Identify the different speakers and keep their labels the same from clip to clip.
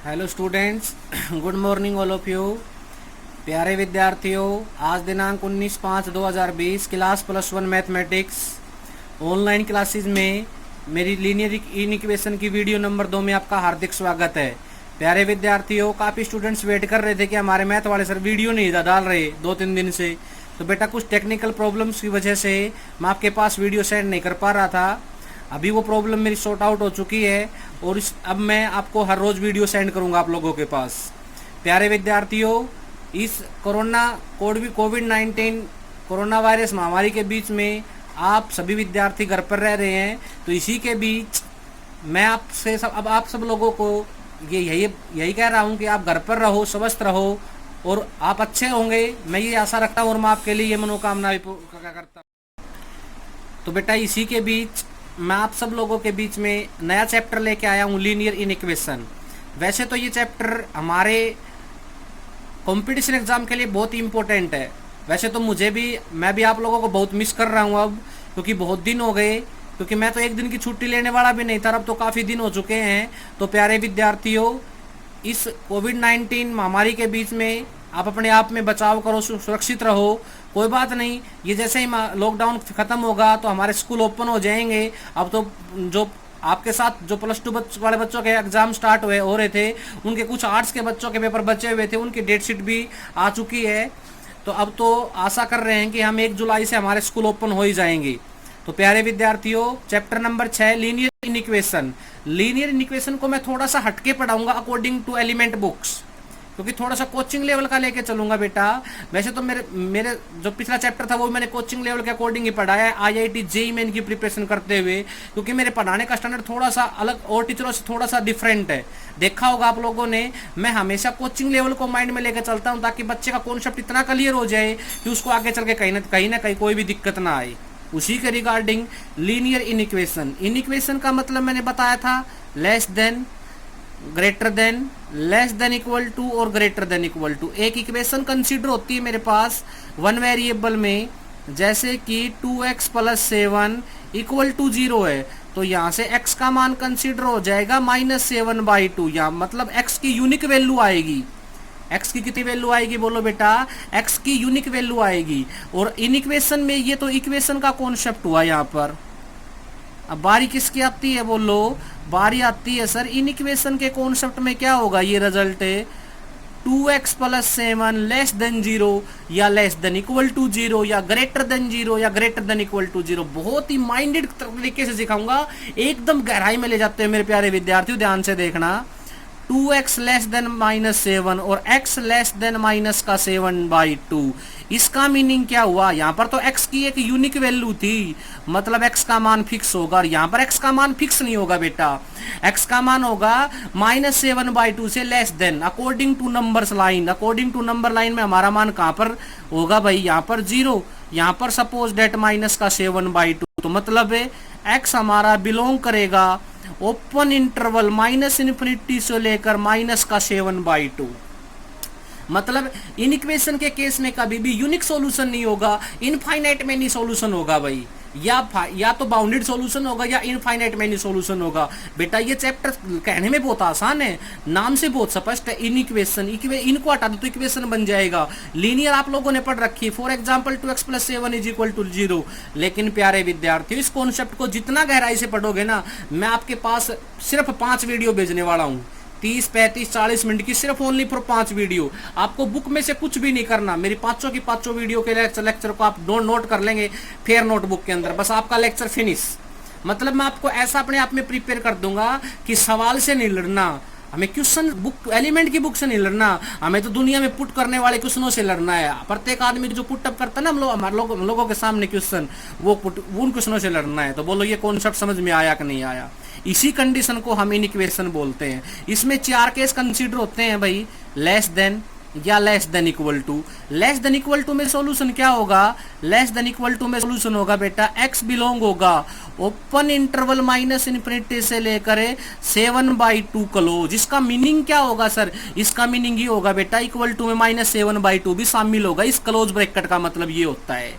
Speaker 1: Hello students, good morning all of you. प्यारे विद्यार्थियों, आज दिनांक 19/5/2020 क्लास +1 मैथमेटिक्स ऑनलाइन क्लासेस में मेरी लीनियर इक्वेशन की वीडियो नंबर 2 में आपका हार्दिक स्वागत है। प्यारे विद्यार्थियों, काफ़ी स्टूडेंट्स वेट कर रहे थे कि हमारे मैथ वाले सर वीडियो नहीं डाल रहे 2-3 दिन से। तो बेटा कुछ टेक्निकल प्रॉब्लम्स की वजह से मैं आपके पास वीडियो सेंड नहीं कर पा रहा था। अभी वो प्रॉब्लम मेरी सॉर्ट आउट हो चुकी है और अब मैं आपको हर रोज़ वीडियो सेंड करूंगा आप लोगों के पास। प्यारे विद्यार्थियों, इस कोविड-19 कोरोना वायरस महामारी के बीच में आप सभी विद्यार्थी घर पर रह रहे हैं। तो इसी के बीच मैं आपसे अब आप सब लोगों को यही कह रहा हूं कि आप घर पर रहो, स्वस्थ रहो और आप अच्छे होंगे, मैं ये आशा रखता हूँ और मैं आपके लिए ये मनोकामना भी करता हूँ। तो बेटा इसी के बीच मैं आप सब लोगों के बीच में नया चैप्टर लेके आया हूँ, लीनियर इनइक्वेशन। वैसे तो ये चैप्टर हमारे कंपटीशन एग्जाम के लिए बहुत ही इम्पोर्टेंट है। वैसे तो मैं भी आप लोगों को बहुत मिस कर रहा हूँ अब, क्योंकि बहुत दिन हो गए, क्योंकि मैं तो एक दिन की छुट्टी लेने वाला भी नहीं था, अब तो काफ़ी दिन हो चुके हैं। तो प्यारे विद्यार्थियों, इस कोविड-19 महामारी के बीच में आप अपने आप में बचाव करो, सुरक्षित रहो। कोई बात नहीं, ये जैसे ही लॉकडाउन ख़त्म होगा तो हमारे स्कूल ओपन हो जाएंगे। अब तो जो आपके साथ जो +2 वाले बच्चों के एग्ज़ाम स्टार्ट हो रहे थे, उनके कुछ आर्ट्स के बच्चों के पेपर बचे हुए थे, उनकी डेट शीट भी आ चुकी है। तो अब तो आशा कर रहे हैं कि हम 1 जुलाई से हमारे स्कूल ओपन हो ही जाएंगे। तो प्यारे विद्यार्थियों, chapter number 6 linear inequation. Linear inequation को मैं थोड़ा सा हटके पढ़ाऊंगा अकॉर्डिंग टू एलिमेंट बुक्स, क्योंकि थोड़ा सा कोचिंग लेवल का लेके चलूंगा बेटा। वैसे तो मेरे जो पिछला चैप्टर था वो मैंने कोचिंग लेवल के अकॉर्डिंग ही पढ़ाया है, IIT JEE मेन की प्रिपरेशन करते हुए, क्योंकि मेरे पढ़ाने का स्टैंडर्ड थोड़ा सा अलग और टीचरों से थोड़ा सा डिफरेंट है। देखा होगा आप लोगों ने, मैं हमेशा कोचिंग लेवल को माइंड में लेकर चलता हूँ ताकि बच्चे का कॉन्सेप्ट इतना क्लियर हो जाए कि उसको आगे चल के कहीं ना कहीं कोई भी दिक्कत ना आए। उसी के रिगार्डिंग लीनियर इनइक्वेशन। इनइक्वेशन का मतलब मैंने बताया था less than, greater than, less than equal to और ग्रेटर देन इक्वल टू। एक इक्वेशन कंसीडर होती है मेरे पास 1 वेरिएबल में, जैसे कि 2x + 7 = 0 है, तो यहाँ से x का मान कंसीडर हो जाएगा -7/2। यहाँ मतलब x की यूनिक वैल्यू आएगी। x की कितनी वैल्यू आएगी बोलो बेटा? x की यूनिक वैल्यू आएगी। और इन इक्वेशन में, ये तो इक्वेशन का कॉन्सेप्ट हुआ यहाँ पर। अब बारी किसकी आती है बोलो? बारी आती है सर इन इक्वेशन के कॉन्सेप्ट में। क्या होगा ये रिजल्ट? 2x + 7 लेस देन 0 या लेस देन इक्वल टू 0 या ग्रेटर देन 0 या ग्रेटर देन इक्वल टू 0। बहुत ही माइंडेड तरीके से सिखाऊंगा, एकदम गहराई में ले जाते हैं मेरे प्यारे विद्यार्थियों, ध्यान से देखना। 2x लेस देन -7 और x लेस देन -7/2। इसका मीनिंग क्या हुआ? यहाँ पर तो x की एक यूनिक वैल्यू थी, मतलब x का मान फिक्स होगा, और यहाँ पर x का मान फिक्स नहीं होगा बेटा। x का मान होगा -7/2 से less than, according to numbers line. According to number line में हमारा मान कहाँ पर होगा भाई? यहाँ पर 0। यहाँ पर सपोज डेट -7/2, तो मतलब है x हमारा बिलोंग करेगा ओपन इंटरवल -∞ से लेकर -7/2। मतलब इन इक्वेशन के केस में कभी भी यूनिक सॉल्यूशन नहीं होगा, इनफाइनाइट मैनी सॉल्यूशन होगा भाई। या तो बाउंडेड सॉल्यूशन होगा या इनफाइनाइट मैनी सॉल्यूशन होगा। बेटा ये चैप्टर कहने में बहुत आसान है, नाम से बहुत स्पष्ट है। इन इक्वेशन, इनको हटा दो तो इक्वेशन बन जाएगा। लीनियर आप लोगों ने पढ़ रखी है, फॉर एग्जाम्पल 2x + 7 = 0। लेकिन प्यारे विद्यार्थियों, इस कॉन्सेप्ट को जितना गहराई से पढ़ोगे ना, मैं आपके पास सिर्फ 5 वीडियो भेजने वाला हूँ, 30, 35, 40 मिनट की, सिर्फ ओनली फॉर 5 वीडियो। आपको बुक में से कुछ भी नहीं करना, मेरी पांचों की पांचों वीडियो के लेक्चर को आप नोट कर लेंगे फेयर नोटबुक के अंदर, बस आपका लेक्चर फिनिश। मतलब मैं आपको ऐसा अपने आप में प्रिपेयर कर दूंगा कि सवाल से नहीं लड़ना, हमें क्वेश्चन बुक, एलिमेंट की बुक से नहीं लड़ना, हमें तो दुनिया में पुट करने वाले क्वेश्चनों से लड़ना है। प्रत्येक आदमी जो पुटअप करता है ना हम लोगों के सामने क्वेश्चन, उन क्वेश्चनों से लड़ना है। तो बोलो ये कॉन्सेप्ट समझ में आया कि नहीं आया? इसी कंडीशन को हम इनइक्वेशन बोलते हैं। इसमें 4 केस कंसीडर होते हैं भाई, लेस देन या less than equal to. Less than equal to में सॉल्यूशन क्या होगा? लेस देन इक्वल टू में सॉल्यूशन होगा बेटा x बिलोंग होगा ओपन इंटरवल -∞ से लेकर 7/2 क्लोज। इसका मीनिंग क्या होगा सर? इसका मीनिंग ये होगा बेटा इक्वल टू में -7/2 भी शामिल होगा। इस क्लोज ब्रैकेट का मतलब ये होता है।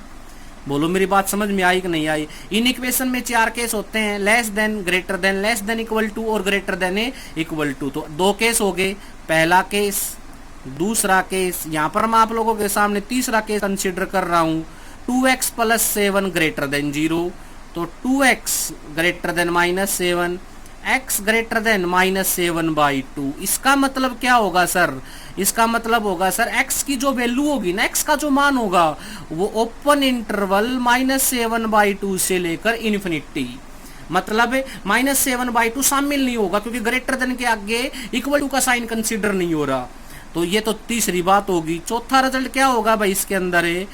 Speaker 1: बोलो मेरी बात समझ में आई कि नहीं आई। इन इक्वेशन में 4 केस होते हैं, less than, greater than, less than equal to और ग्रेटर देन इक्वल टू। तो 2 केस हो गए, पहला केस, दूसरा केस। यहां पर मैं आप लोगों के सामने तीसरा केस कंसीडर कर रहा हूं, 2x प्लस 7 ग्रेटर देन 0। तो 2x greater than -7, x greater than -7/2। इसका मतलब क्या होगा सर? इसका मतलब होगा सर x की जो वैल्यू होगी ना, x का जो मान होगा वो ओपन इंटरवल -7/2 से लेकर इन्फिनिटी, मतलब -7/2 शामिल नहीं होगा क्योंकि ग्रेटर देन के आगे इक्वल टू का साइन कंसीडर नहीं हो रहा। तो ये तो तीसरी बात होगी। चौथा रिजल्ट क्या होगा भाई इसके अंदर है,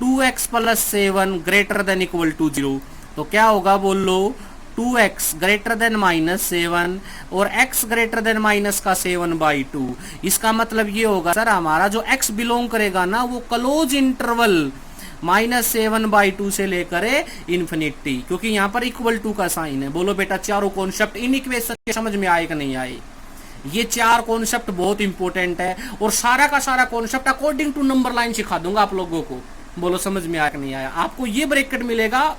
Speaker 1: 2x plus 7 greater than equal to 0। तो क्या होगा बोल लो, 2x ग्रेटर देन -7 और x ग्रेटर देन -7/2। इसका मतलब ये होगा सर हमारा जो x बिलोंग करेगा ना वो क्लोज इंटरवल -7/2 से लेकर इन्फिनिटी, क्योंकि यहां पर इक्वल टू का साइन है। बोलो बेटा चारों कॉन्सेप्ट इन इक्वेशन के समझ में आए कि नहीं आए? ये 4 कॉन्सेप्ट बहुत इंपॉर्टेंट है और सारा का सारा concept according to number line सिखा दूंगा आप लोगों को। बोलो समझ में आया कि नहीं आया? आपको ये ब्रैकेट मिलेगा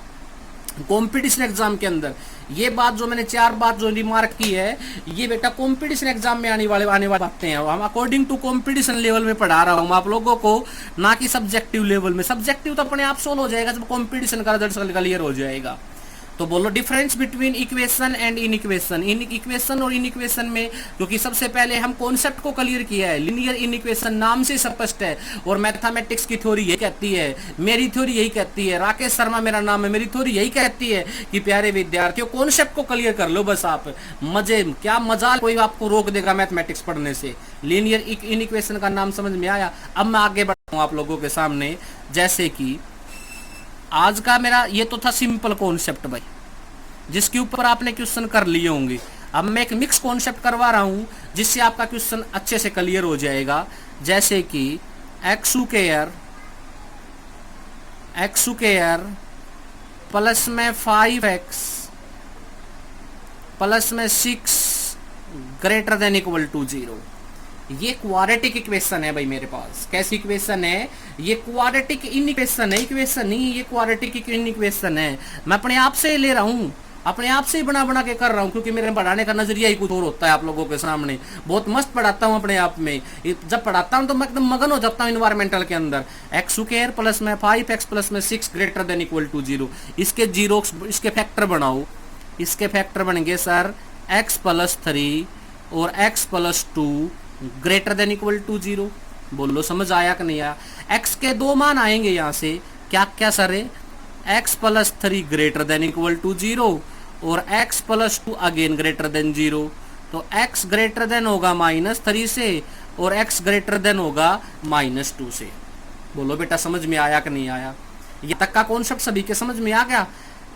Speaker 1: कंपटीशन एग्जाम के अंदर। ये बात जो मैंने 4 बात जो रिमार्क की है, ये बेटा कंपटीशन एग्जाम में आने वाले बातें हैं। हम अकॉर्डिंग टू कंपटीशन लेवल में पढ़ा रहा हूं आप लोगों को, ना कि सब्जेक्टिव लेवल में। सब्जेक्टिव तो अपने आप सोल्व हो जाएगा जब कंपटीशन का रिजल्ट क्लियर हो जाएगा। तो बोलो difference between equation and in equation. In equation और इन इक्वेशन में, क्योंकि सबसे पहले हम कॉन्सेप्ट को क्लियर किया है, लिनियर इन इक्वेशन नाम से स्पष्ट है और मैथमेटिक्स की थ्योरी यही कहती है, मेरी थ्योरी यही कहती है, राकेश शर्मा मेरा नाम है, मेरी थ्योरी यही कहती है कि प्यारे विद्यार्थियों कॉन्सेप्ट को क्लियर कर लो बस आप। मजे क्या मजा कोई आपको रोक देगा मैथमेटिक्स पढ़ने से। लिनियर इन इक्वेशन का नाम समझ में आया? अब मैं आगे बढ़ाऊं आप लोगों के सामने। जैसे कि आज का मेरा ये तो था सिंपल कॉन्सेप्ट भाई, जिसके ऊपर आपने क्वेश्चन कर लिए होंगे। अब मैं एक मिक्स कॉन्सेप्ट करवा रहा हूं जिससे आपका क्वेश्चन अच्छे से क्लियर हो जाएगा। जैसे कि x स्क्वायर प्लस में 5x प्लस में 6 ग्रेटर देन इक्वल टू 0। ये क्वाड्रेटिक इक्वेशन है भाई मेरे पास। कैसी इक्वेशन है? ये क्वाड्रेटिक इन इक्वेशन है, इक्वेशन नहीं, ये क्वाड्रेटिक इन इक्वेशन है। मैं अपने आप से ले रहा हूं, अपने आप से ही बना बना के कर रहा हूं, क्योंकि मेरे पढ़ाने का नजरिया ही कुछ और होता है आप लोगों के सामने। बहुत मस्त पढ़ाता हूं अपने आप में। जब पढ़ाता हूं तो मैं एकदम मगन हो जाता हूं इन्वायरमेंटल के अंदर। x स्क्वायर प्लस में 5x प्लस में 6 ग्रेटर देन इक्वल टू 0। इसके जीरो, इसके फैक्टर बनाओ। इसके फैक्टर बनेंगे सर x प्लस 3 और x plus 2 greater than equal to 0। बोलो समझ आया कि नहीं आया? x के 2 मान आएंगे यहां से, क्या क्या सर है? x plus 3 greater than equal to 0 और x plus 2 again greater than 0। तो x ग्रेटर देन होगा -3 से और x ग्रेटर देन होगा -2 से। बोलो बेटा समझ में आया कि नहीं आया? ये तक का कॉन्सेप्ट सभी के समझ में आ गया?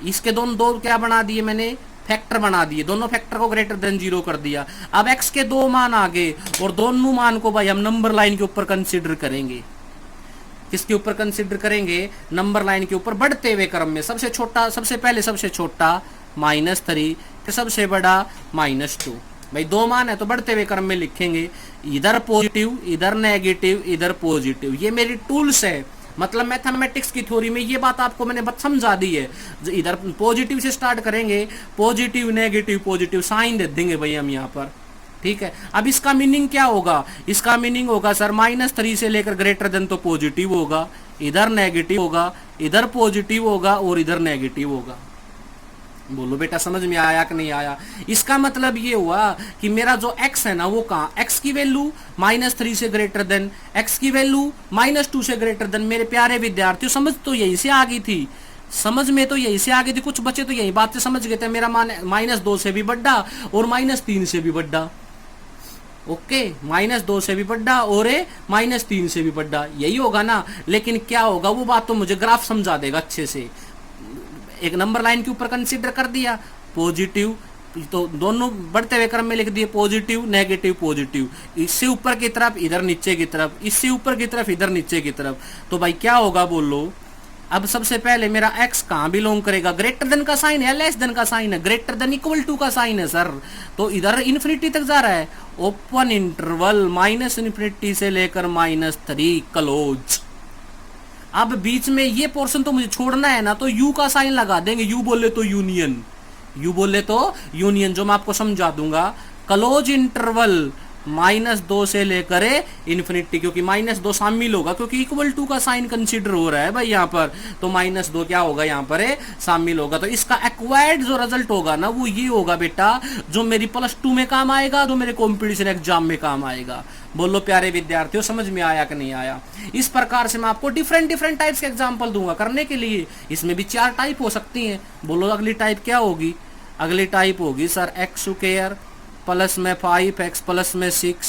Speaker 1: इसके दो क्या बना दिए मैंने? फैक्टर बना दिए, दोनों फैक्टर को ग्रेटर देन 0 कर दिया। अब x के 2 मान आ गए और दोनों मान को भाई हम नंबर लाइन के ऊपर कंसीडर करेंगे। किसके ऊपर कंसीडर करेंगे? नंबर लाइन के ऊपर बढ़ते हुए क्रम में। सबसे छोटा, सबसे पहले सबसे छोटा -3, सबसे बड़ा -2। भाई 2 मान है तो बढ़ते हुए क्रम में लिखेंगे, इधर पॉजिटिव, इधर नेगेटिव, इधर पॉजिटिव। ये मेरी टूल्स है, मतलब मैथमेटिक्स की थ्योरी में ये बात आपको मैंने समझा दी है। इधर पॉजिटिव से स्टार्ट करेंगे, पॉजिटिव नेगेटिव पॉजिटिव साइन दे देंगे भाई हम यहाँ पर। ठीक है, अब इसका मीनिंग क्या होगा? इसका मीनिंग होगा सर -3 से लेकर ग्रेटर देन तो पॉजिटिव होगा, इधर नेगेटिव होगा, इधर पॉजिटिव होगा और इधर नेगेटिव होगा। बोलो बेटा समझ में आया कि नहीं आया? इसका मतलब ये हुआ कि मेरा जो x है ना वो कहाँ, x की वैल्यू -3 से ग्रेटर देन, x की वैल्यू -2 से ग्रेटर देन। मेरे प्यारे विद्यार्थियों समझ तो यही से आ गई थी, समझ में तो यही से आ गई थी। कुछ बच्चे तो यही बात से समझ गए थे, मेरा मान -2 से भी बड़ा और -3 से भी बड़ा। ओके, -2 से भी बड़ा और -3 से भी बड़ा, यही होगा ना। लेकिन क्या होगा वो बात तो मुझे ग्राफ समझा देगा अच्छे से। एक नंबर लाइन के ऊपर कंसीडर कर दिया, पॉजिटिव, तो दोनों बढ़ते हुए क्रम में लिख दिए, पॉजिटिव नेगेटिव पॉजिटिव। इससे ऊपर की तरफ इधर नीचे की तरफ, इससे ऊपर की तरफ इधर नीचे की तरफ। तो भाई क्या होगा बोलो? अब सबसे पहले मेरा x कहाँ बिलोंग करेगा? ग्रेटर देन का साइन है, लेस देन का साइन है, ग्रेटर देन इक्वल टू का साइन है सर। तो इधर इन्फिनिटी तक जा रहा है, ओपन इंटरवल -∞ से लेकर -3 क्लोज। अब बीच में ये पोर्शन तो मुझे छोड़ना है ना, तो यू का साइन लगा देंगे। यू बोले तो यूनियन, यू बोले तो यूनियन, जो मैं आपको समझा दूंगा। क्लोज इंटरवल -2 से लेकर इन्फिनिटी, क्योंकि -2 शामिल होगा, क्योंकि इक्वल टू का साइन कंसीडर हो रहा है भाई यहाँ पर, तो -2 क्या होगा यहाँ पर शामिल होगा। तो इसका एक्वायर्ड जो रिजल्ट होगा ना वो ये होगा बेटा, जो मेरी +2 में काम आएगा, जो मेरे कॉम्पिटिशन एग्जाम में काम आएगा। बोलो प्यारे विद्यार्थियों, समझ में आया कि नहीं आया? इस प्रकार से मैं आपको डिफरेंट टाइप्स के एग्जाम्पल दूंगा करने के लिए। इसमें भी 4 टाइप हो सकती हैं। बोलो अगली टाइप क्या होगी? अगली टाइप होगी सर x² प्लस में 5x प्लस में 6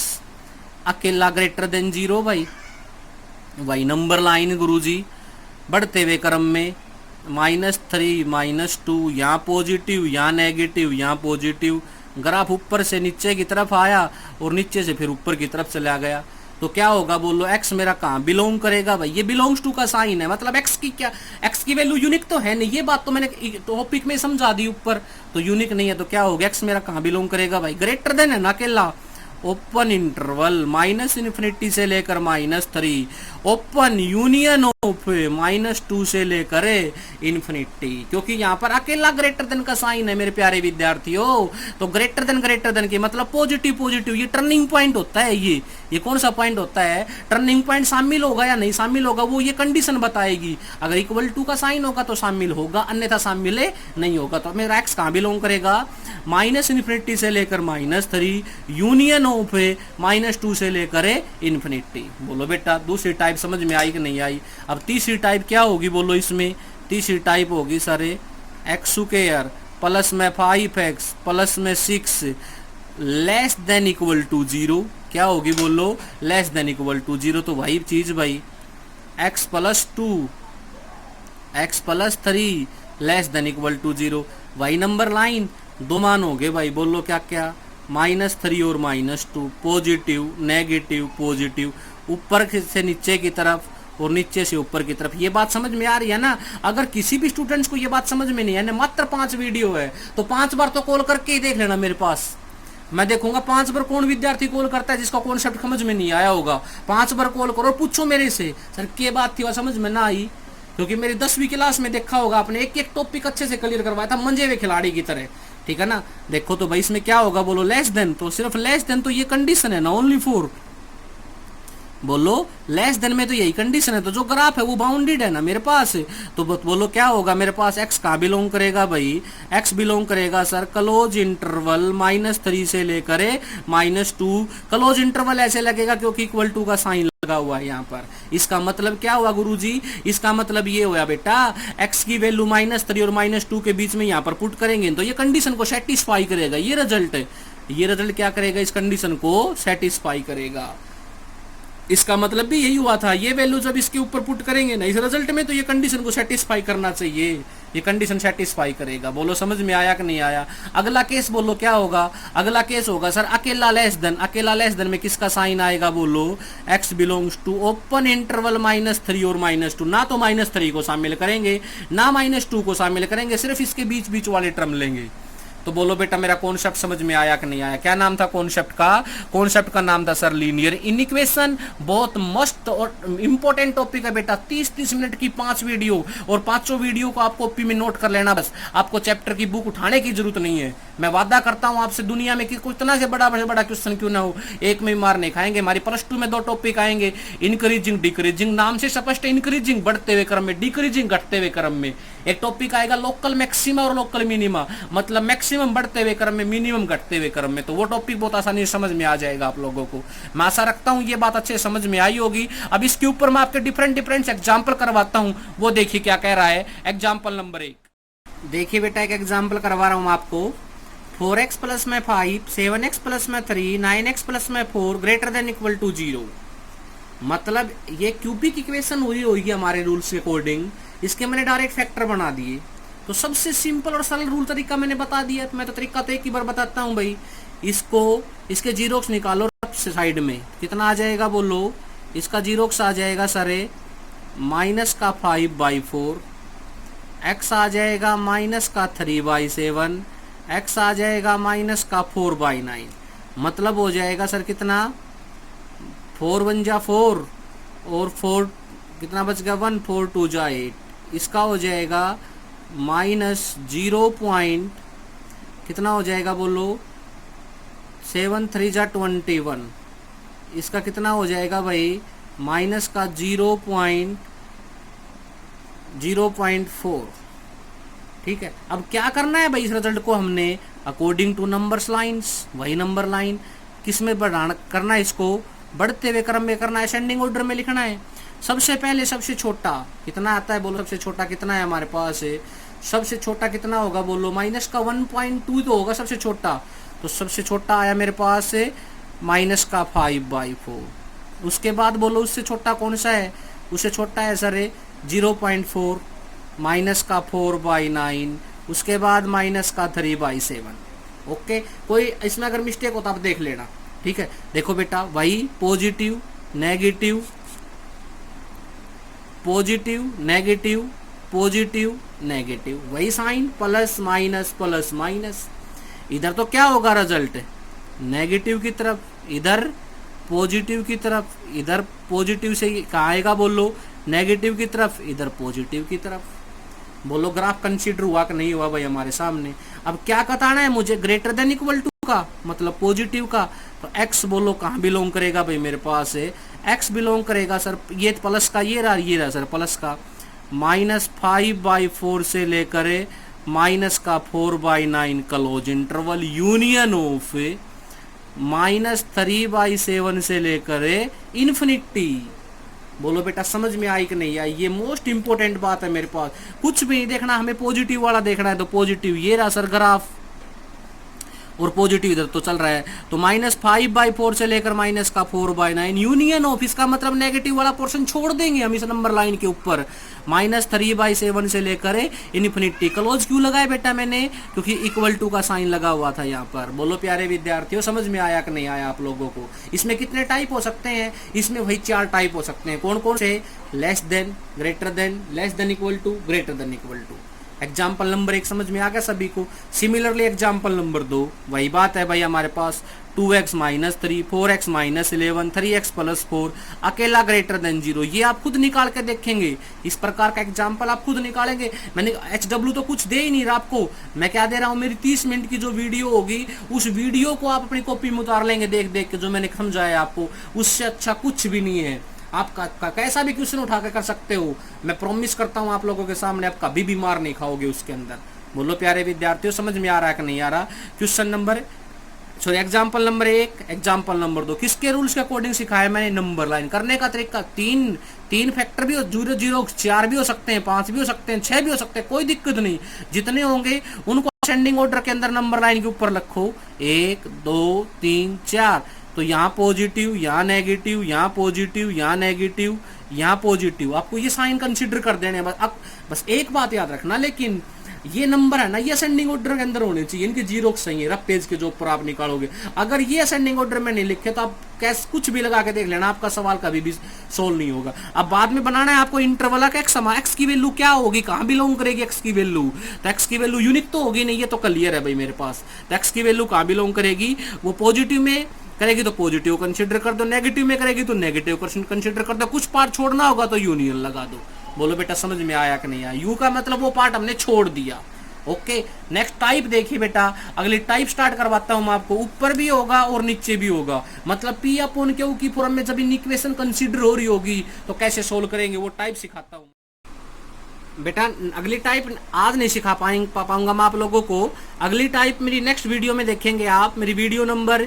Speaker 1: अकेला ग्रेटर देन 0 भाई। वही नंबर लाइन गुरुजी, बढ़ते हुए क्रम में -3 -2, यहाँ पॉजिटिव यहाँ नेगेटिव यहाँ पॉजिटिव, ग्राफ ऊपर से नीचे की तरफ आया और नीचे से फिर ऊपर की तरफ चला गया। तो क्या होगा बोलो? x मेरा कहाँ बिलोंग करेगा भाई? ये बिलोंग्स टू का साइन है, मतलब x की क्या, x की वैल्यू यूनिक तो है नहीं, ये बात तो मैंने टॉपिक में समझा दी ऊपर, तो यूनिक नहीं है, तो क्या होगा? x मेरा कहाँ बिलोंग करेगा भाई? ग्रेटर देन है ना अकेला। ओपन इंटरवल -∞ से लेकर -3, ओपन यूनियन ऑफ -2 से लेकर इन्फिनिटी, क्योंकि यहाँ पर अकेला ग्रेटर देन का साइन है मेरे प्यारे विद्यार्थियों। तो ग्रेटर देन की मतलब पॉजिटिव, ये टर्निंग पॉइंट होता है। ये कौन सा पॉइंट होता है? टर्निंग पॉइंट शामिल होगा या नहीं शामिल होगा, वो ये कंडीशन बताएगी। अगर इक्वल टू का साइन होगा तो शामिल होगा, अन्यथा शामिल नहीं होगा। तो मेरा एक्स कहाँ बिलोंग करेगा? -∞ से लेकर -3, यूनियन ऑफ -2 से लेकर इन्फिनिटी। बोलो बेटा दूसरी टाइप समझ में आई कि नहीं आई? अब तीसरी टाइप क्या होगी बोलो? इसमें तीसरी टाइप होगी सारे x² प्लस में 5x प्लस में 6 लेस देन इक्वल टू 0। क्या होगी बोलो? Less than equal to 0। तो वही चीज भाई, x + 2 x + 3 less than equal to 0। वही नंबर लाइन, दो मान हो गए भाई। बोलो क्या क्या? -3 और -2, पॉजिटिव नेगेटिव पॉजिटिव, ऊपर से नीचे की तरफ और नीचे से ऊपर की तरफ। ये बात समझ में आ रही है ना? अगर किसी भी स्टूडेंट्स को ये बात समझ में नहीं है ना, मात्र 5 वीडियो है, तो 5 बार तो कॉल करके ही देख लेना मेरे पास। मैं देखूंगा 5 बार कौन विद्यार्थी कॉल करता है जिसका कॉन्सेप्ट समझ में नहीं आया होगा। 5 बार कॉल करो और पूछो मेरे से, सर क्या बात थी वह समझ में ना आई? क्योंकि मेरी 10वीं क्लास में देखा होगा आपने, एक टॉपिक अच्छे से क्लियर करवाया था मंजे हुए खिलाड़ी की तरह, ठीक है ना? देखो तो भाई इसमें क्या होगा बोलो? लेस देन, तो सिर्फ लेस देन तो ये कंडीशन है ना, ओनली फॉर। बोलो लेस देन में तो यही कंडीशन है, तो जो ग्राफ है वो बाउंडेड है ना मेरे पास। तो बोलो क्या होगा मेरे पास? x कहाँ बिलोंग करेगा भाई? x बिलोंग करेगा सर क्लोज इंटरवल -3 से लेकर -2। क्लोज इंटरवल ऐसे लगेगा क्योंकि इक्वल टू का साइन लगा हुआ है यहाँ पर। इसका मतलब क्या हुआ गुरुजी? इसका मतलब ये हुआ बेटा, x की वैल्यू -3 और -2 के बीच में यहाँ पर पुट करेंगे तो ये कंडीशन को सेटिस्फाई करेगा। ये रिजल्ट क्या करेगा? इस कंडीशन को सेटिस्फाई करेगा। इसका मतलब भी यही हुआ था, ये वैल्यू जब इसके ऊपर पुट करेंगे ना इस रिजल्ट में, तो ये कंडीशन को सेटिस्फाई करना चाहिए, ये कंडीशन सेटिस्फाई करेगा। बोलो समझ में आया कि नहीं आया? अगला केस बोलो क्या होगा? अगला केस होगा सर अकेला लेस देन में किसका साइन आएगा बोलो? x belongs to open interval -3 और -2। ना तो -3 को शामिल करेंगे ना -2 को शामिल करेंगे, सिर्फ इसके बीच वाले टर्म लेंगे। तो बोलो बेटा मेरा कॉन्सेप्ट समझ में आया कि नहीं आया? क्या नाम था कॉन्सेप्ट का? कॉन्सेप्ट का नाम था सर लीनियर इनइक्वेशन। बहुत मस्त और इंपॉर्टेंट टॉपिक है बेटा। 30-30 मिनट की 5 वीडियो, और 5 वीडियो को आप कॉपी में नोट कर लेना बस। आपको चैप्टर की बुक उठाने की जरूरत नहीं है। मैं वादा करता हूँ आपसे, दुनिया में कितना से बड़ा क्वेश्चन क्यों ना हो, एक में मार नहीं खाएंगे। हमारी +2 में 2 टॉपिक आएंगे, इंक्रीजिंग डिक्रीजिंग। नाम से स्पष्ट, इंक्रीजिंग बढ़ते हुए क्रम में, डिक्रीजिंग घटते हुए क्रम में। एक टॉपिक आएगा लोकल मैक्सिमा और लोकल मिनिमा, मतलब मैक्सिमम बढ़ते हुए क्रम में, मिनिमम घटते हुए क्रम में। तो वो टॉपिक बहुत आसानी से समझ में आ जाएगा आप लोगों को। मैं आशा रखता हूँ ये बात अच्छे समझ में आई होगी। अब इसके ऊपर मैं आपके डिफरेंट एग्जाम्पल करवाता हूँ, वो देखिए क्या कह रहा है। एग्जाम्पल नंबर 1 देखिए बेटा, एक एग्जाम्पल करवा रहा हूँ आपको। 4x + में 5, 7x + में 3, 9x + में 4 ग्रेटर देन इक्वल टू 0। मतलब ये क्यूबिक इक्वेशन हुई होगी हमारे रूल्स के अकॉर्डिंग, इसके मैंने डायरेक्ट फैक्टर बना दिए। तो सबसे सिंपल और सरल रूल तरीका मैंने बता दिया। मैं तो तरीका तो एक ही बार बताता हूँ भाई। इसके जीरोक्स निकालो साइड में, कितना आ जाएगा बोलो? इसका जीरोक्स आ जाएगा सारे -5/4, x आ जाएगा -3/7, x आ जाएगा -4/9। मतलब हो जाएगा सर कितना? 4 × 1 = 4 और 4 कितना बच गया 1 4 2 जा 8, इसका हो जाएगा माइनस 0 पॉइंट कितना हो जाएगा बोलो 7 3 जा 21, इसका कितना हो जाएगा भाई माइनस का 0.4। ठीक है, अब क्या करना है भाई, इस रिजल्ट को हमने अकॉर्डिंग टू नंबर्स लाइंस, वही नंबर लाइन किस में बढ़ाना करना है, इसको बढ़ते हुए क्रम में करना है, असेंडिंग ऑर्डर में लिखना है। सबसे पहले सबसे छोटा कितना आता है बोलो, सबसे छोटा कितना है हमारे पास है, सबसे छोटा कितना होगा बोलो माइनस का 1.2 तो होगा सबसे छोटा, तो सबसे छोटा आया मेरे पास है माइनस का 5/4। उसके बाद बोलो उससे छोटा कौन सा है, उससे छोटा है सर 0.4 माइनस का 4/9, उसके बाद माइनस का 3/7। ओके, कोई इसमें अगर मिस्टेक हो तो आप देख लेना। ठीक है, देखो बेटा वही positive negative positive negative positive negative, वही साइन प्लस माइनस। इधर तो क्या होगा रिजल्ट नेगेटिव की तरफ, इधर पॉजिटिव की तरफ, इधर पॉजिटिव से कहाँ आएगा बोलो नेगेटिव की तरफ, इधर पॉजिटिव की तरफ। बोलो ग्राफ कंसीडर हुआ कि नहीं हुआ भाई हमारे सामने। अब क्या बताना है मुझे, ग्रेटर देन इक्वल टू का मतलब पॉजिटिव का, तो x बोलो कहाँ बिलोंग करेगा भाई, मेरे पास है x बिलोंग करेगा सर ये प्लस का, ये रहा सर प्लस का -5/4 से लेकर -4/9 क्लोज इंटरवल यूनियन ऑफ -3/7 से लेकर इन्फिनिटी। बोलो बेटा समझ में आई कि नहीं आई, ये मोस्ट इंपोर्टेंट बात है मेरे पास। कुछ भी नहीं देखना, हमें पॉजिटिव वाला देखना है, तो पॉजिटिव ये रहा सर ग्राफ, और पॉजिटिव इधर तो चल रहा है, तो -5/4 से लेकर -4/9 यूनियन ऑफ, इसका मतलब नेगेटिव वाला पोर्शन छोड़ देंगे हम इस नंबर लाइन के ऊपर, -3/7 से लेकर इन्फिनिटी। क्लोज क्यों लगाए बेटा मैंने, क्योंकि इक्वल टू का साइन लगा हुआ था यहाँ पर। बोलो प्यारे विद्यार्थियों समझ में आया कि नहीं आया आप लोगों को। इसमें कितने टाइप हो सकते हैं, इसमें वही 4 टाइप हो सकते हैं। कौन कौन से, less than, greater than, less than equal to, greater than equal to. Example number 1 समझ में आ गया सभी को। सिमिलरली एग्जाम्पल नंबर 2 वही बात है भाई हमारे पास 2x - 3 4x - 11 3x + 4 अकेला ग्रेटर देन 0, ये आप खुद निकाल के देखेंगे। इस प्रकार का एग्जाम्पल आप खुद निकालेंगे। मैंने HW तो कुछ दे ही नहीं रहा आपको, मैं क्या दे रहा हूँ, मेरी 30 मिनट की जो वीडियो होगी उस वीडियो को आप अपनी कॉपी में उतार लेंगे देख देख के, जो मैंने समझाया आपको उससे अच्छा कुछ भी नहीं है। आप कैसा भी क्वेश्चन उठा कर सकते हो, मैं प्रॉमिस करता हूं आप लोगों के सामने आप कभी भी मार नहीं खाओगे उसके अंदर। बोलो प्यारे विद्यार्थियों समझ में आ रहा है कि नहीं आ रहा। Question number example number 1 example number 2 किसके रूल्स के अकॉर्डिंग सिखाया मैंने, नंबर लाइन करने का तरीका। तीन फैक्टर भी हो, 0 0 4 भी हो सकते हैं, 5 भी हो सकते हैं, 6 भी हो सकते हैं, कोई दिक्कत नहीं। जितने होंगे उनको असेंडिंग ऑर्डर के अंदर नंबर लाइन के ऊपर रखो, 1 2 3 4। तो यहाँ पॉजिटिव, यहाँ नेगेटिव, यहाँ पॉजिटिव, यहाँ नेगेटिव, यहाँ पॉजिटिव, आपको ये साइन कंसीडर कर देने हैं। बस एक बात याद रखना, लेकिन ये नंबर है ना ये असेंडिंग ऑर्डर के अंदर होने चाहिए, इनके जीरो सही है, रफ पेज के जो ऊपर आप निकालोगे। अगर ये असेंडिंग ऑर्डर में नहीं लिखे तो आप कैसे कुछ भी लगा के देख लेना, आपका सवाल कभी भी सोल्व नहीं होगा। अब बाद में बनाना है आपको इंटरवल का एक्स की वैल्यू क्या होगी, कहाँ बिलोंग करेगी एक्स की वैल्यू, तो एक्स की वैल्यू यूनिक तो होगी नहीं, ये तो क्लियर है भाई मेरे पास। तो एक्स की वैल्यू कहाँ बिलोंग करेगी, वो पॉजिटिव में करेगी तो पॉजिटिव कंसीडर कर दो, नेगेटिव में करेगी तो नेगेटिव कंसीडर कर दो, कुछ पार्ट छोड़ना होगा तो यूनियन लगा दो। बोलो बेटा समझ में आया कि नहीं आया, यू का मतलब वो पार्ट हमने छोड़ दिया। ओके, नेक्स्ट टाइप देखिए बेटा, अगली टाइप स्टार्ट करवाता हूं मैं आपको। ऊपर भी होगा और नीचे भी होगा, मतलब पी अपॉन क्यू की फॉर्म में जब इक्वेशन कंसीडर हो रही होगी तो कैसे सोल्व करेंगे वो टाइप सिखाता हूं बेटा। अगली टाइप आज नहीं सिखा पाऊंगा मैं आप लोगों को, अगली टाइप मेरी नेक्स्ट वीडियो में देखेंगे आप। मेरी वीडियो नंबर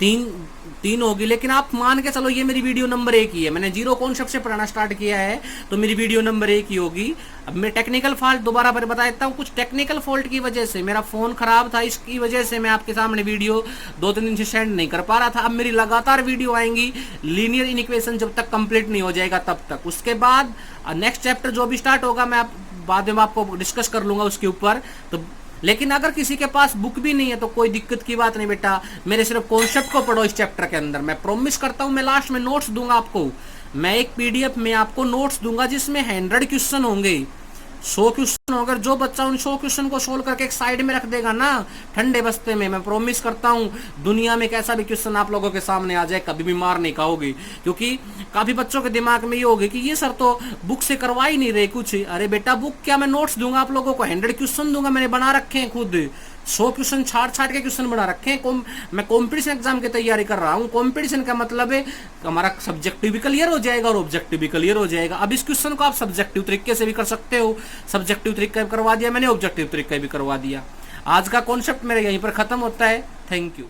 Speaker 1: 3 होगी, लेकिन आप मान के चलो ये मेरी वीडियो नंबर 1 ही है। मैंने जीरो कॉन्सेप्ट से पढ़ाना स्टार्ट किया है तो मेरी वीडियो नंबर 1 ही होगी। अब मैं टेक्निकल फॉल्ट दोबारा पर बता देता हूँ, कुछ टेक्निकल फॉल्ट की वजह से मेरा फोन खराब था, इसकी वजह से मैं आपके सामने वीडियो 2-3 दिन से सेंड नहीं कर पा रहा था। अब मेरी लगातार वीडियो आएंगी लीनियर इक्वेशन जब तक कंप्लीट नहीं हो जाएगा तब तक। उसके बाद नेक्स्ट चैप्टर जो भी स्टार्ट होगा मैं बाद में आपको डिस्कस कर लूंगा उसके ऊपर। तो लेकिन अगर किसी के पास बुक भी नहीं है तो कोई दिक्कत की बात नहीं बेटा, मेरे सिर्फ कॉन्सेप्ट को पढ़ो इस चैप्टर के अंदर। मैं प्रॉमिस करता हूं मैं लास्ट में नोट्स दूंगा आपको, मैं एक PDF में आपको नोट्स दूंगा जिसमें 100 क्वेश्चन होंगे। 100 क्वेश्चन हो, अगर जो बच्चा उन 100 क्वेश्चन को सोल्व करके एक साइड में रख देगा ना ठंडे बस्ते में, मैं प्रॉमिस करता हूँ दुनिया में कैसा भी क्वेश्चन आप लोगों के सामने आ जाए कभी भी मार नहीं खाओगे। क्योंकि काफी बच्चों के दिमाग में ये होगा कि ये सर तो बुक से करवा ही नहीं रहे कुछ। अरे बेटा बुक क्या, मैं नोट्स दूंगा आप लोगों को, 100 क्वेश्चन दूंगा, मैंने बना रखे हैं खुद, 100 क्वेश्चन छाट छाट के क्वेश्चन बना रखे हैं। मैं कॉम्पिटिशन एग्जाम की तैयारी कर रहा हूँ। कॉम्पिटिशन का मतलब है हमारा सब्जेक्टिव भी क्लियर हो जाएगा और ऑब्जेक्टिव भी क्लियर हो जाएगा। अब इस क्वेश्चन को आप सब्जेक्टिव तरीके से भी कर सकते हो, सब्जेक्टिव तरीका भी करवा दिया मैंने, ऑब्जेक्टिव तरीका भी करवा दिया। आज का कॉन्सेप्ट मेरा यहीं पर खत्म होता है। Thank you.